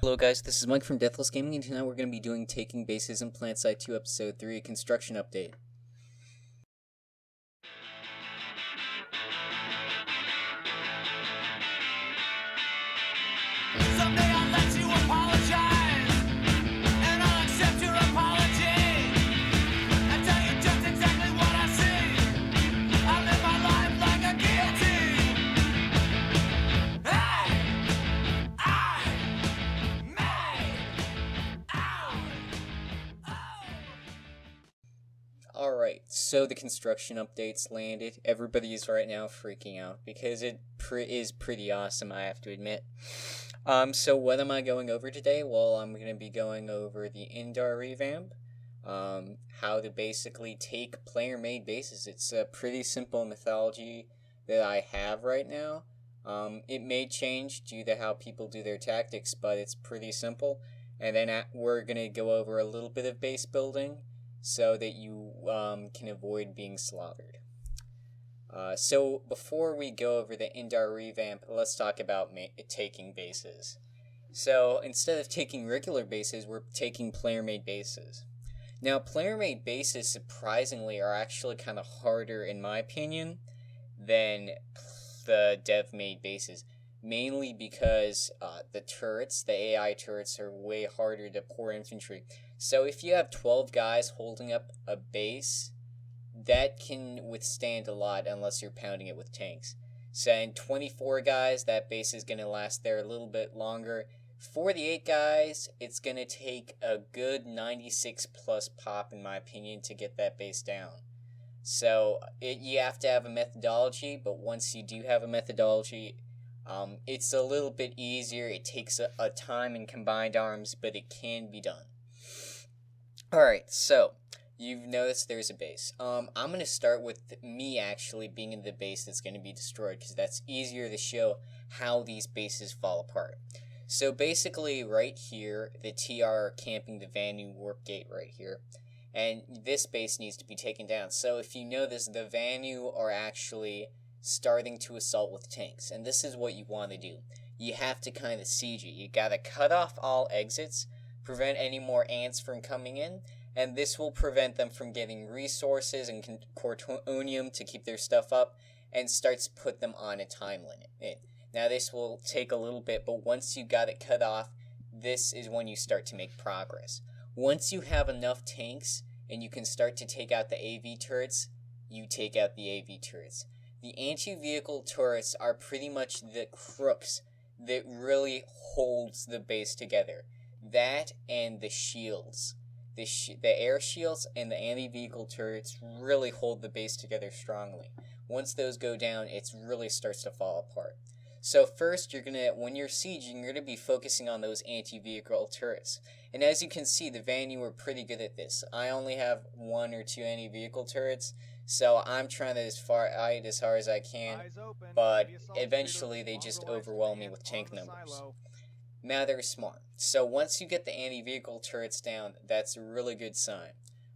Hello guys, this is Mike from Deathless Gaming, and tonight we're going to be doing Taking Bases in Planetside 2 Episode 3, Construction Update. Someday I'll let you apologize, and I'll accept your apology, and tell you just exactly what I see. I live my life like a guillotine. Hey, I made out. Alright, so the construction updates landed. Everybody is right now freaking out, because it is pretty awesome, I have to admit. So what am I going over today? Well, I'm going to be going over the Indar revamp, how to basically take player-made bases. It's a pretty simple methodology that I have right now. It may change due to how people do their tactics, but it's pretty simple. And then we're going to go over a little bit of base building so that you can avoid being slaughtered. So before we go over the Indar revamp, let's talk about taking bases. So instead of taking regular bases, we're taking player-made bases. Now, player-made bases, surprisingly, are actually kind of harder, in my opinion, than the dev-made bases. Mainly because the turrets, the AI turrets, are way harder to pour infantry. So if you have 12 guys holding up a base, that can withstand a lot unless you're pounding it with tanks. So in 24 guys, that base is going to last there a little bit longer. 48 guys, it's going to take a good 96 plus pop, in my opinion, to get that base down. So you have to have a methodology, but once you do have a methodology, it's a little bit easier. It takes a time in combined arms, but it can be done. Alright, so you've noticed there's a base. I'm going to start with me actually being in the base that's going to be destroyed, because that's easier to show how these bases fall apart. So basically right here, the TR are camping the Vanu warp gate right here, and this base needs to be taken down. So if you notice, the Vanu are actually starting to assault with tanks, and this is what you want to do. You have to kind of siege it. You got to cut off all exits, prevent any more ants from coming in, and this will prevent them from getting resources and cortonium to keep their stuff up, and starts to put them on a time limit. Now this will take a little bit, but once you got it cut off, this is when you start to make progress. Once you have enough tanks, and you can start to take out the AV turrets, you take out the AV turrets. The anti-vehicle turrets are pretty much the crooks that really holds the base together. That and the shields. The air shields and the anti-vehicle turrets really hold the base together strongly. Once those go down, it really starts to fall apart. So first, when you're sieging, you're going to be focusing on those anti-vehicle turrets. And as you can see, the Vanu are pretty good at this. I only have 1 or 2 anti-vehicle turrets, so I'm trying to fight as hard as I can, but eventually they just overwhelm me with tank numbers. Now they're smart. So once you get the anti-vehicle turrets down, that's a really good sign.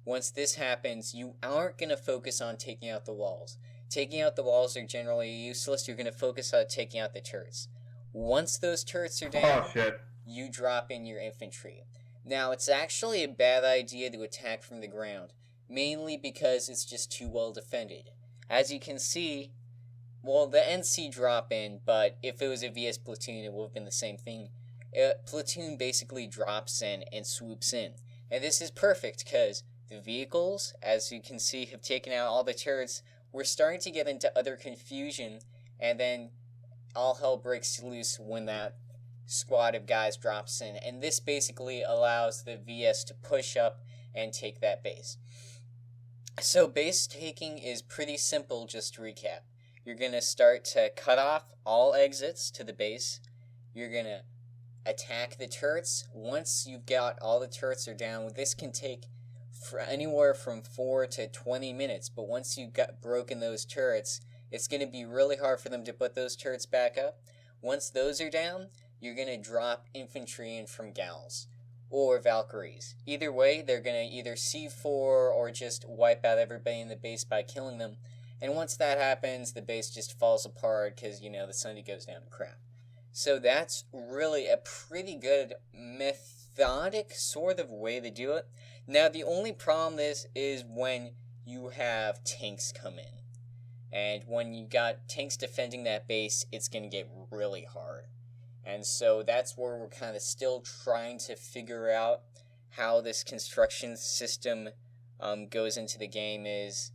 Once this happens, you aren't going to focus on taking out the walls. Taking out the walls are generally useless. You're going to focus on taking out the turrets. Once those turrets are down, you drop in your infantry. Now, it's actually a bad idea to attack from the ground, mainly because it's just too well defended. As you can see, well, the NC drop in, but if it was a VS platoon, it would have been the same thing. A platoon basically drops in and swoops in. And this is perfect, because the vehicles, as you can see, have taken out all the turrets. We're starting to get into utter confusion, and then all hell breaks loose when that squad of guys drops in. And this basically allows the VS to push up and take that base. So base taking is pretty simple, just to recap. You're going to start to cut off all exits to the base. You're going to attack the turrets. Once you've got all the turrets are down, this can take anywhere from 4 to 20 minutes, but once you've got broken those turrets, it's going to be really hard for them to put those turrets back up. Once those are down, you're going to drop infantry in from Gals or Valkyries. Either way, they're going to either C4 or just wipe out everybody in the base by killing them. And once that happens, the base just falls apart because, the sun goes down to crap. So that's really a pretty good methodic sort of way to do it. Now, the only problem is when you have tanks come in. And when you got tanks defending that base, it's going to get really hard. And so that's where we're kind of still trying to figure out how this construction system goes into the game. Is,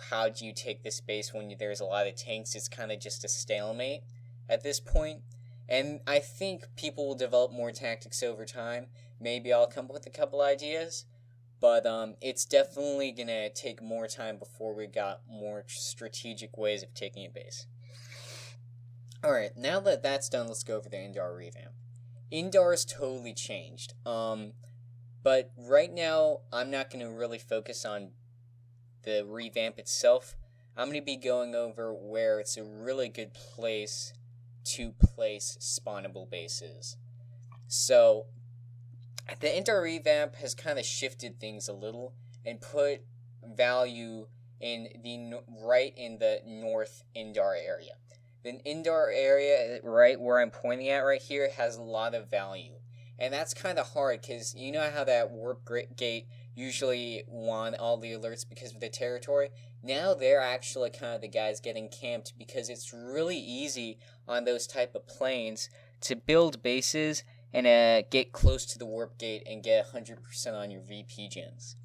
how do you take this base when there's a lot of tanks? It's kind of just a stalemate at this point. And I think people will develop more tactics over time. Maybe I'll come up with a couple ideas. But it's definitely going to take more time before we got more strategic ways of taking a base. Alright, now that that's done, let's go over the Indar revamp. Indar's totally changed. But right now, I'm not going to really focus on the revamp itself. I'm going to be going over where it's a really good place to place spawnable bases. So, the Indar revamp has kind of shifted things a little and put value in the North Indar area. The Indar area, right where I'm pointing at right here, has a lot of value. And that's kind of hard because you know how that warp gate usually won all the alerts because of the territory? Now they're actually kind of the guys getting camped because it's really easy on those type of planes to build bases and get close to the warp gate and get 100% on your VP gens.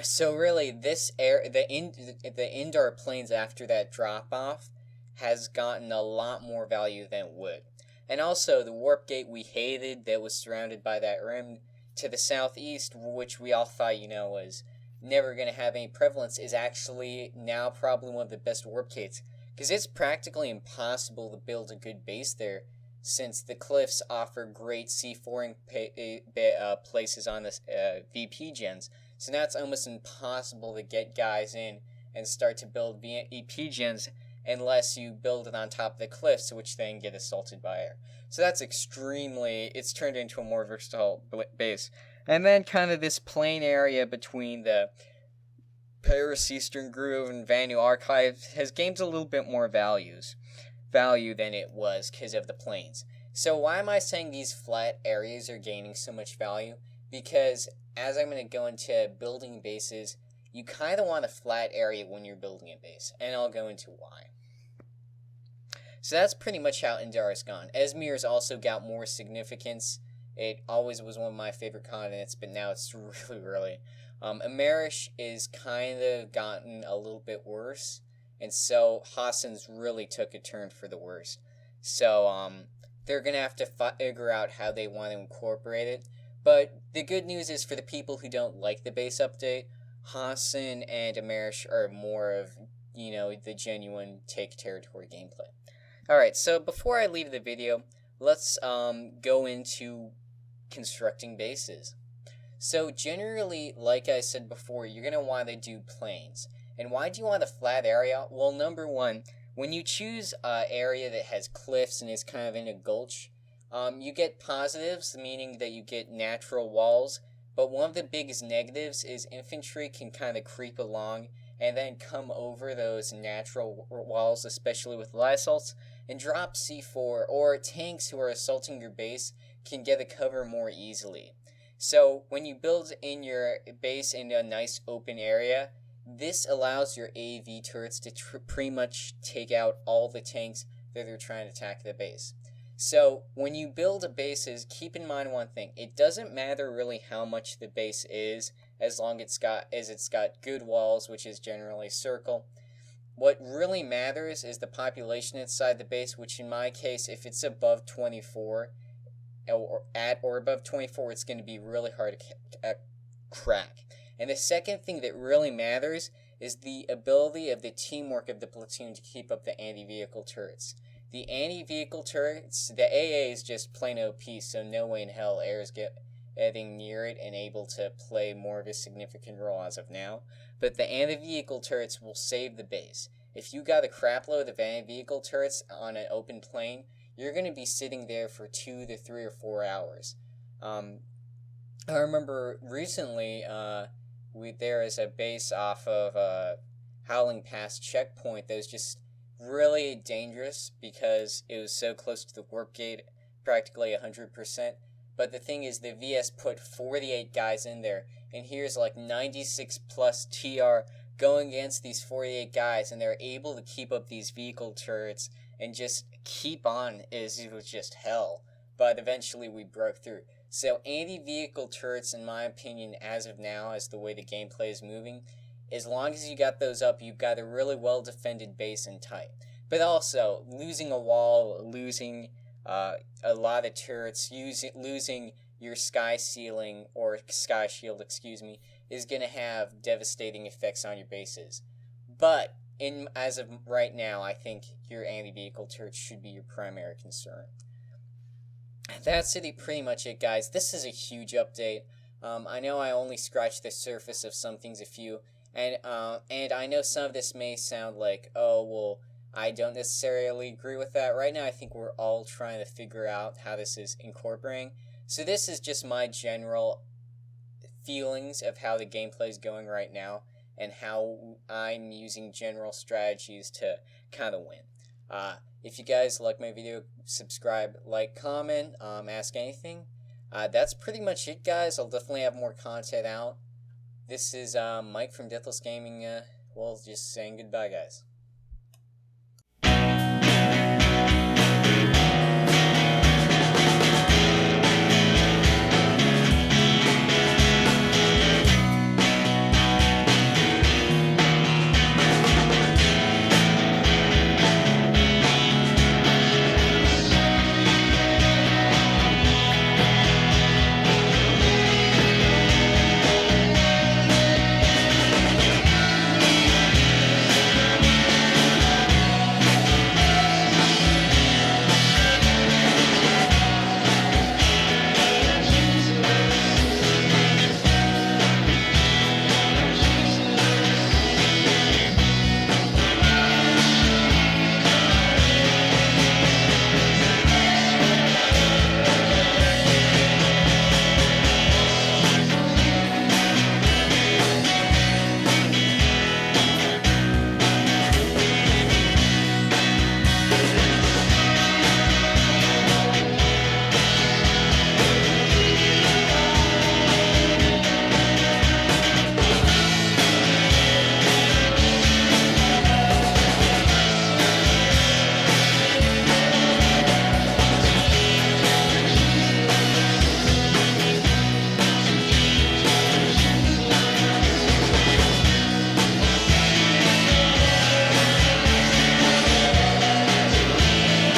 So really, the Indar planes after that drop-off has gotten a lot more value than it would. And also, the warp gate we hated that was surrounded by that rim to the southeast, which we all thought, was never going to have any prevalence, is actually now probably one of the best warp gates. Because it's practically impossible to build a good base there, since the cliffs offer great C4ing places on the VP gens. So now it's almost impossible to get guys in and start to build VP gens unless you build it on top of the cliffs, which then get assaulted by air. So that's it's turned into a more versatile base. And then kind of this plain area between the Paris Eastern Groove and Vanu Archive has gained a little bit more value than it was because of the plains. So why am I saying these flat areas are gaining so much value? Because as I'm going to go into building bases, you kind of want a flat area when you're building a base, and I'll go into why. So that's pretty much how Indar has gone. Esmir's also got more significance. It always was one of my favorite continents, but now it's really. Amerish is kind of gotten a little bit worse, and so Hassan's really took a turn for the worse. So they're going to have to figure out how they want to incorporate it. But the good news is for the people who don't like the base update, Hassan and Amerish are more of, the genuine take territory gameplay. Alright, so before I leave the video, let's go into constructing bases. So generally, like I said before, you're going to want to do plains. And why do you want a flat area? Well, number one, when you choose an area that has cliffs and is kind of in a gulch, you get positives, meaning that you get natural walls. But one of the biggest negatives is infantry can kind of creep along and then come over those natural walls, especially with light assaults, and drop C4, or tanks who are assaulting your base can get a cover more easily. So when you build in your base in a nice open area, this allows your AV turrets to pretty much take out all the tanks that are trying to attack the base. So when you build a bases, keep in mind one thing. It doesn't matter really how much the base is, as long as it's got good walls, which is generally circle. What really matters is the population inside the base, which in my case, if it's above 24, or at or above 24, it's going to be really hard to crack. And the second thing that really matters is the ability of the teamwork of the platoon to keep up the anti-vehicle turrets. The anti-vehicle turrets, the AA is just plain OP, so no way in hell air is getting near it and able to play more of a significant role as of now. But the anti-vehicle turrets will save the base. If you got a crapload of anti-vehicle turrets on an open plain, you're going to be sitting there for 2 to 3 or 4 hours. I remember recently, there is a base off of Howling Pass checkpoint that was just really dangerous because it was so close to the warp gate, practically 100%. But the thing is, the VS put 48 guys in there, and here's like 96 plus TR going against these 48 guys, and they're able to keep up these vehicle turrets and just keep on as it was just hell. But eventually we broke through. So anti-vehicle turrets, in my opinion, as of now, as the way the gameplay is moving, as long as you got those up, you've got a really well-defended base and tight. But also, losing a wall, losing a lot of turrets, losing your sky ceiling, or sky shield, is going to have devastating effects on your bases. But as of right now, I think your anti-vehicle turrets should be your primary concern. That's pretty much it, guys. This is a huge update. I know I only scratched the surface of some things, a few, and I know some of this may sound like, oh, well, I don't necessarily agree with that. Right now, I think we're all trying to figure out how this is incorporating. So this is just my general feelings of how the gameplay is going right now, and how I'm using general strategies to kind of win. If you guys like my video, subscribe, like, comment, ask anything. That's pretty much it, guys. I'll definitely have more content out. This is Mike from Deathless Gaming. Well, just saying goodbye, guys.